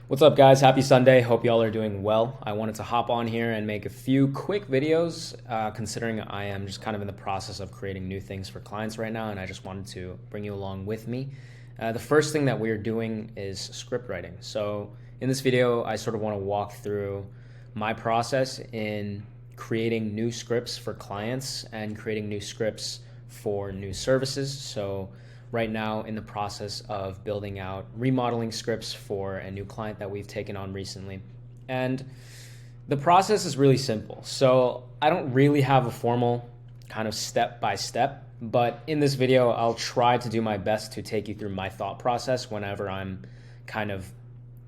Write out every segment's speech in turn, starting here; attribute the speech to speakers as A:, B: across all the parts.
A: What's up, guys? Happy Sunday. Hope y'all are doing well. I wanted to hop on here and make a few quick videos considering I am just kind of in the process of creating new things for clients right now, and I just wanted to bring you along with me. The first thing that we're doing is script writing. So in this video, I sort of want to walk through my process in creating new scripts for clients and creating new scripts for new services. So right now in the process of building out remodeling scripts for a new client that we've taken on recently. And the process is really simple. So I don't really have a formal kind of step by step, but in this video, I'll try to do my best to take you through my thought process whenever I'm kind of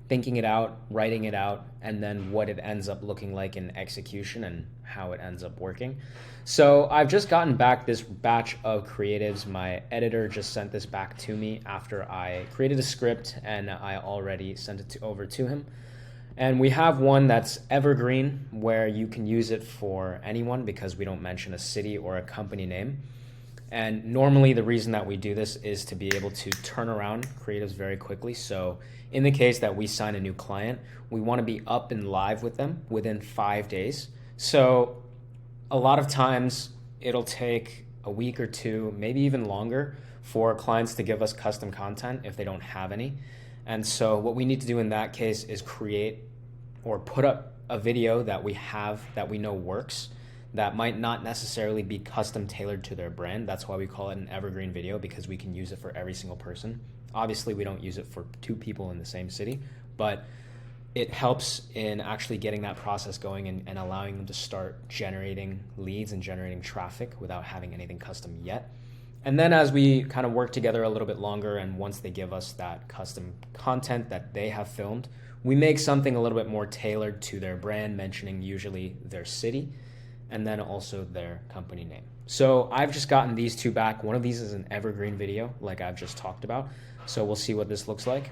A: thinking it out, writing it out, and then what it ends up looking like in execution and how it ends up working. So I've just gotten back this batch of creatives. My editor just sent this back to me after I created a script and I already sent it over to him. And we have one that's evergreen where you can use it for anyone because we don't mention a city or a company name. And normally the reason that we do this is to be able to turn around creatives very quickly. So in the case that we sign a new client, we want to be up and live with them within 5 days. So a lot of times it'll take a week or two, maybe even longer, for clients to give us custom content if they don't have any. And so what we need to do in that case is create or put up a video that we have that we know works, that might not necessarily be custom tailored to their brand. That's why we call it an evergreen video, because we can use it for every single person. Obviously, we don't use it for two people in the same city, but it helps in actually getting that process going and allowing them to start generating leads and generating traffic without having anything custom yet. And then as we kind of work together a little bit longer, and once they give us that custom content that they have filmed, we make something a little bit more tailored to their brand, mentioning usually their city and then also their company name. So I've just gotten these two back. One of these is an evergreen video, like I've just talked about. So we'll see what this looks like.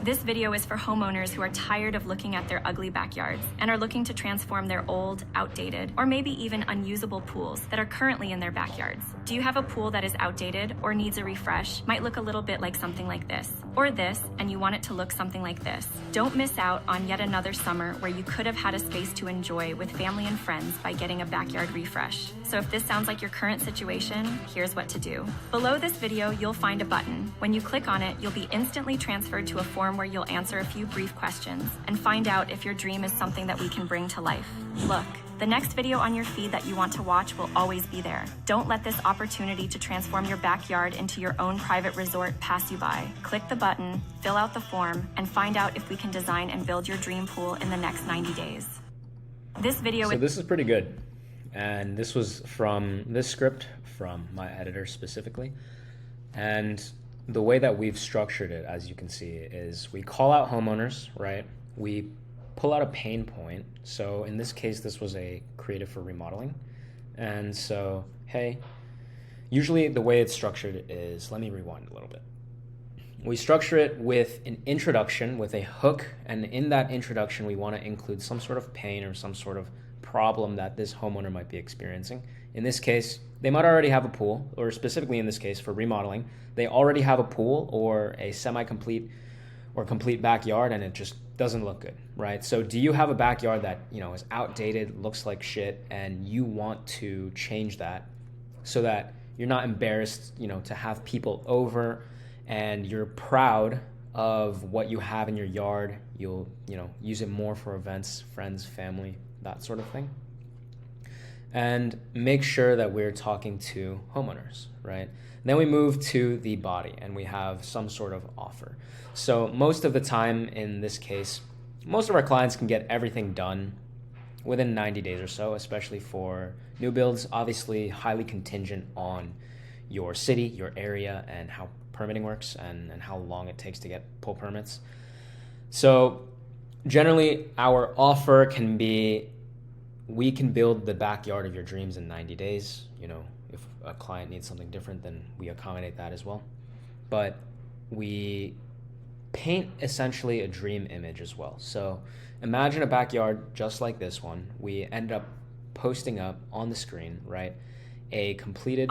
B: This video is for homeowners who are tired of looking at their ugly backyards and are looking to transform their old, outdated, or maybe even unusable pools that are currently in their backyards. Do you have a pool that is outdated or needs a refresh? Might look a little bit like something like this, or this, and you want it to look something like this. Don't miss out on yet another summer where you could have had a space to enjoy with family and friends by getting a backyard refresh. So if this sounds like your current situation, here's what to do. Below this video, you'll find a button. When you click on it, you'll be instantly transferred to a form where you'll answer a few brief questions and find out if your dream is something that we can bring to life. Look, the next video on your feed that you want to watch will always be there. Don't let this opportunity to transform your backyard into your own private resort pass you by. Click the button, fill out the form, and find out if we can design and build your dream pool in the next 90 days. This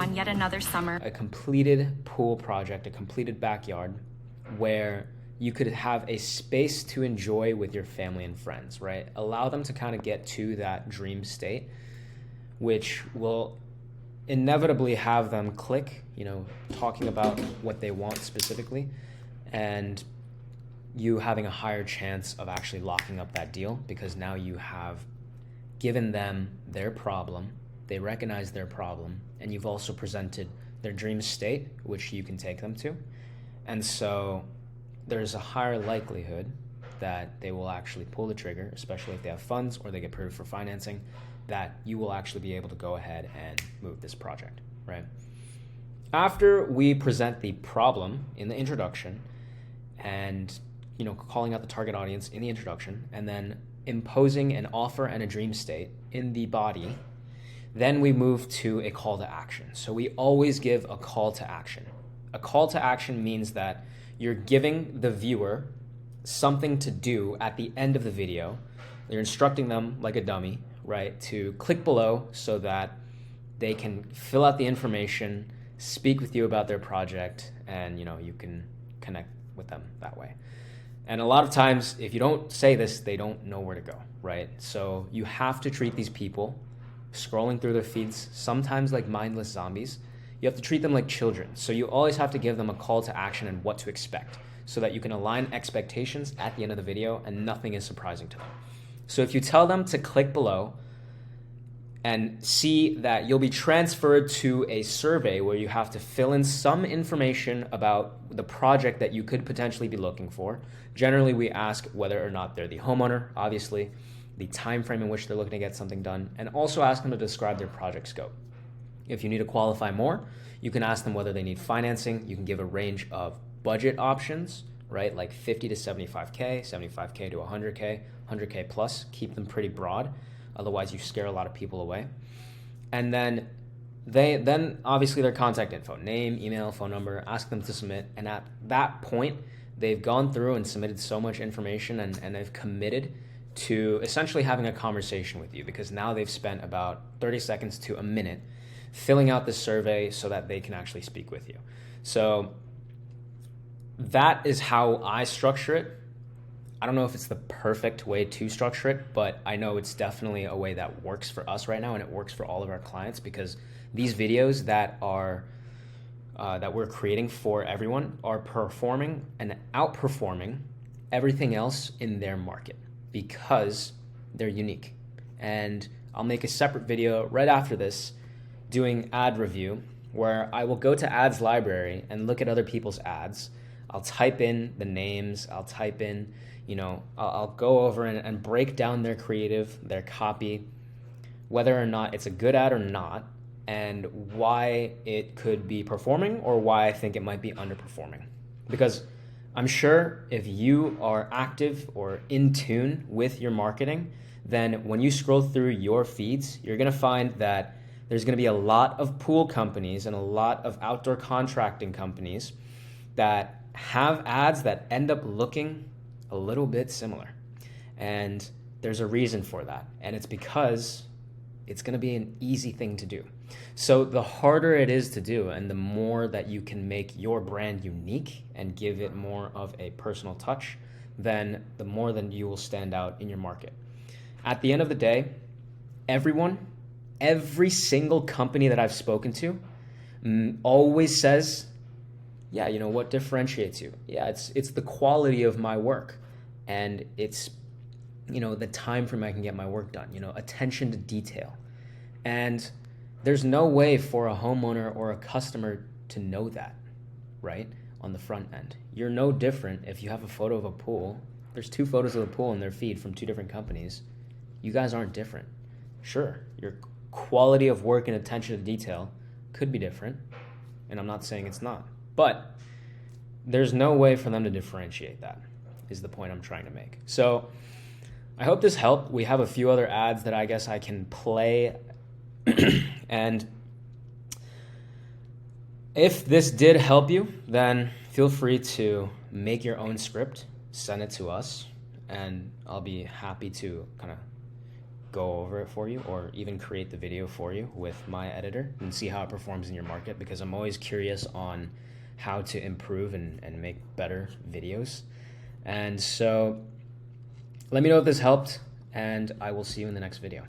B: on yet another summer,
A: a completed pool project, a completed backyard where you could have a space to enjoy with your family and friends, right? Allow them to kind of get to that dream state, which will inevitably have them click, talking about what they want specifically, and you having a higher chance of actually locking up that deal, because now you have given them their problem, they recognize their problem, and you've also presented their dream state, which you can take them to. And so there's a higher likelihood that they will actually pull the trigger, especially if they have funds or they get approved for financing, that you will actually be able to go ahead and move this project, right? After we present the problem in the introduction and, calling out the target audience in the introduction, and then imposing an offer and a dream state in the body, then we move to a call to action. So we always give a call to action. A call to action means that you're giving the viewer something to do at the end of the video. You're instructing them like a dummy, right, to click below so that they can fill out the information, speak with you about their project, and you can connect with them that way. And a lot of times, if you don't say this, they don't know where to go, right? So you have to treat these people scrolling through their feeds, sometimes like mindless zombies. You have to treat them like children. So you always have to give them a call to action and what to expect, so that you can align expectations at the end of the video and nothing is surprising to them. So if you tell them to click below and see that you'll be transferred to a survey where you have to fill in some information about the project that you could potentially be looking for. Generally, we ask whether or not they're the homeowner, obviously, the time frame in which they're looking to get something done, and also ask them to describe their project scope. If you need to qualify more, you can ask them whether they need financing. You can give a range of budget options, right? Like 50 to 75K, 75K to 100K, 100K plus. Keep them pretty broad. Otherwise, you scare a lot of people away. And then obviously their contact info, name, email, phone number, ask them to submit. And at that point, they've gone through and submitted so much information and they've committed to essentially having a conversation with you, because now they've spent about 30 seconds to a minute filling out the survey so that they can actually speak with you. So that is how I structure it. I don't know if it's the perfect way to structure it, but I know it's definitely a way that works for us right now, and it works for all of our clients, because these videos that we're creating for everyone are performing and outperforming everything else in their market because they're unique. And I'll make a separate video right after this doing ad review, where I will go to ads library and look at other people's ads. I'll type in the names, I'll type in, I'll go over and break down their creative, their copy, whether or not it's a good ad or not, and why it could be performing or why I think it might be underperforming. Because I'm sure if you are active or in tune with your marketing, then when you scroll through your feeds, you're going to find that there's going to be a lot of pool companies and a lot of outdoor contracting companies that have ads that end up looking a little bit similar. And there's a reason for that. And it's because it's going to be an easy thing to do. So the harder it is to do, and the more that you can make your brand unique and give it more of a personal touch, then the more that you will stand out in your market. At the end of the day, every single company that I've spoken to always says, yeah, what differentiates you? Yeah, it's the quality of my work, and it's the time frame I can get my work done, attention to detail. And there's no way for a homeowner or a customer to know that, right? On the front end. You're no different if you have a photo of a pool. There's 2 photos of the pool in their feed from 2 different companies. You guys aren't different. Sure, your quality of work and attention to detail could be different, and I'm not saying it's not. But there's no way for them to differentiate that, is the point I'm trying to make. So I hope this helped. We have a few other ads that I guess I can play. And if this did help you, then feel free to make your own script, send it to us, and I'll be happy to kind of go over it for you, or even create the video for you with my editor and see how it performs in your market, because I'm always curious on how to improve and make better videos. And so let me know if this helped, and I will see you in the next video.